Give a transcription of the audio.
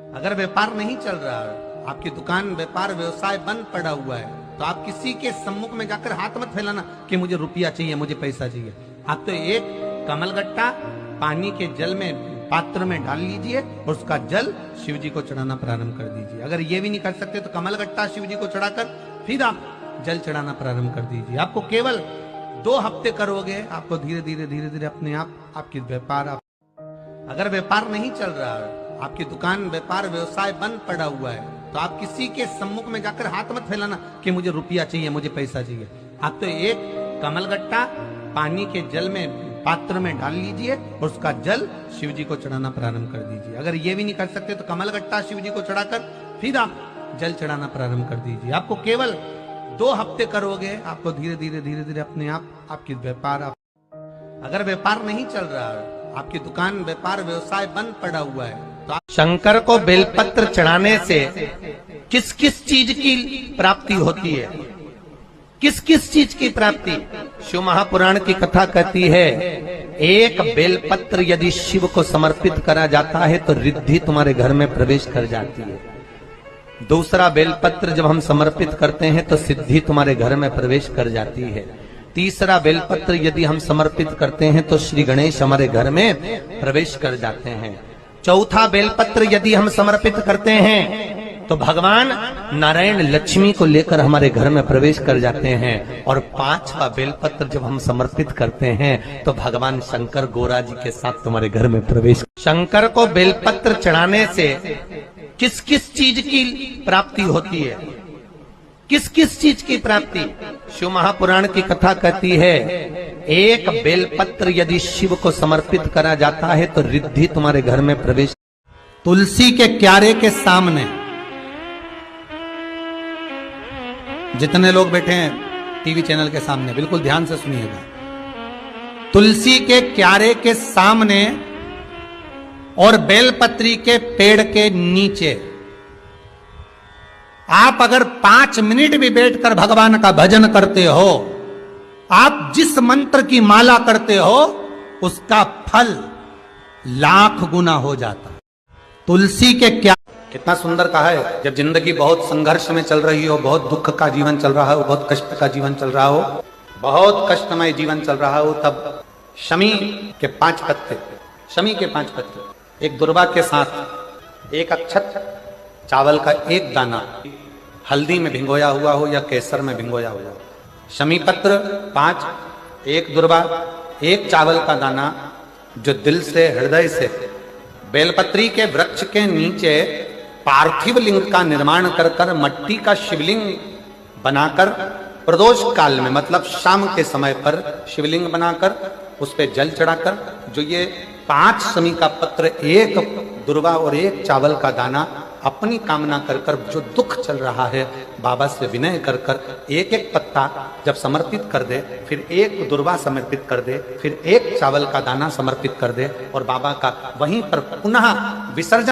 अगर व्यापार नहीं चल रहा है, आपकी दुकान व्यापार व्यवसाय बंद पड़ा हुआ है, तो आप किसी के सम्मुख में जाकर हाथ मत फैलाना कि मुझे रुपया चाहिए, मुझे पैसा चाहिए। आप तो एक कमलगट्टा पानी के जल में पात्र में डाल लीजिए और उसका जल शिव जी को चढ़ाना प्रारंभ कर दीजिए। अगर ये भी नहीं कर सकते तो कमलगट्टा शिव जी को चढ़ाकर फिर आप जल चढ़ाना प्रारंभ कर दीजिए। आपको केवल 2 हफ्ते करोगे, आपको धीरे धीरे अपने आप आपकी व्यापार अगर व्यापार नहीं चल रहा है, आपकी दुकान व्यापार व्यवसाय बंद पड़ा हुआ है, तो आप किसी के सम्मुख में जाकर हाथ मत फैलाना कि मुझे रुपया चाहिए, मुझे पैसा चाहिए। आप तो एक कमलगट्टा पानी के जल में पात्र में डाल लीजिए और उसका जल शिव जी को चढ़ाना प्रारंभ कर दीजिए। अगर ये भी नहीं कर सकते तो कमलगट्टा शिव जी को चढ़ाकर फिर आप जल चढ़ाना प्रारंभ कर दीजिए। आपको केवल 2 हफ्ते करोगे, आपको धीरे धीरे अपने आप आपकी व्यापार अगर व्यापार नहीं चल रहा है, आपकी दुकान व्यापार व्यवसाय बंद पड़ा हुआ है, तो आप शंकर को बेलपत्र चढ़ाने से किस किस चीज की प्राप्ति होती है? किस किस चीज की प्राप्ति? शिव महापुराण की कथा कहती है, एक बेलपत्र यदि शिव को समर्पित करा जाता है तो रिद्धि तुम्हारे घर में प्रवेश कर जाती है। दूसरा बेलपत्र जब हम समर्पित करते हैं तो सिद्धि तुम्हारे घर में प्रवेश कर जाती है। तीसरा बेलपत्र यदि हम समर्पित करते हैं तो श्री गणेश हमारे घर में प्रवेश कर जाते हैं। चौथा बेलपत्र यदि हम समर्पित करते हैं तो भगवान नारायण लक्ष्मी को लेकर हमारे घर में प्रवेश कर जाते हैं। और 5वां बेलपत्र जब हम समर्पित करते हैं तो भगवान शंकर गोरा जी के साथ तुम्हारे घर में प्रवेश। शंकर को बेलपत्र चढ़ाने से किस किस चीज की प्राप्ति होती है? किस किस चीज की प्राप्ति? शिव महापुराण की कथा कहती है, एक बेलपत्र यदि शिव को समर्पित करा जाता है तो रिद्धि तुम्हारे घर में प्रवेश। तुलसी के क्यारे के सामने जितने लोग बैठे हैं टीवी चैनल के सामने, बिल्कुल ध्यान से सुनिएगा। तुलसी के क्यारे के सामने और बेलपत्री के पेड़ के नीचे आप अगर 5 मिनट भी बैठकर भगवान का भजन करते हो, आप जिस मंत्र की माला करते हो उसका फल लाख गुना हो जाता। तुलसी के क्या कितना सुंदर कहा है। जब जिंदगी बहुत संघर्ष में चल रही हो, बहुत दुख का जीवन चल रहा हो, बहुत कष्ट का जीवन चल रहा हो, बहुत कष्टमय जीवन चल रहा हो, तब शमी के 5 पत्ते, शमी के 5 पत्ते, एक दुर्वा के साथ एक अक्षत चावल का एक दाना हल्दी में भिंगोया हुआ हो या केसर में भिंगोया हुआ हो, शमी पत्र 5, एक दुर्वा, एक चावल का दाना, जो दिल से हृदय से बेलपत्री के वृक्ष के नीचे पार्थिव लिंग का निर्माण कर कर मट्टी का शिवलिंग बनाकर प्रदोष काल में, मतलब शाम के समय पर शिवलिंग बनाकर उस पे जल चढ़ाकर, जो ये 5 शमी का पत्र, एक दुर्वा और एक चावल का दाना, अपनी कामना कर कर, जो दुख चल रहा है बाबा से विनय कर कर एक एक पत्ता जब समर्पित कर दे, फिर एक दुर्वा समर्पित कर दे, फिर एक चावल का दाना समर्पित कर दे और बाबा का वहीं पर पुनः विसर्जन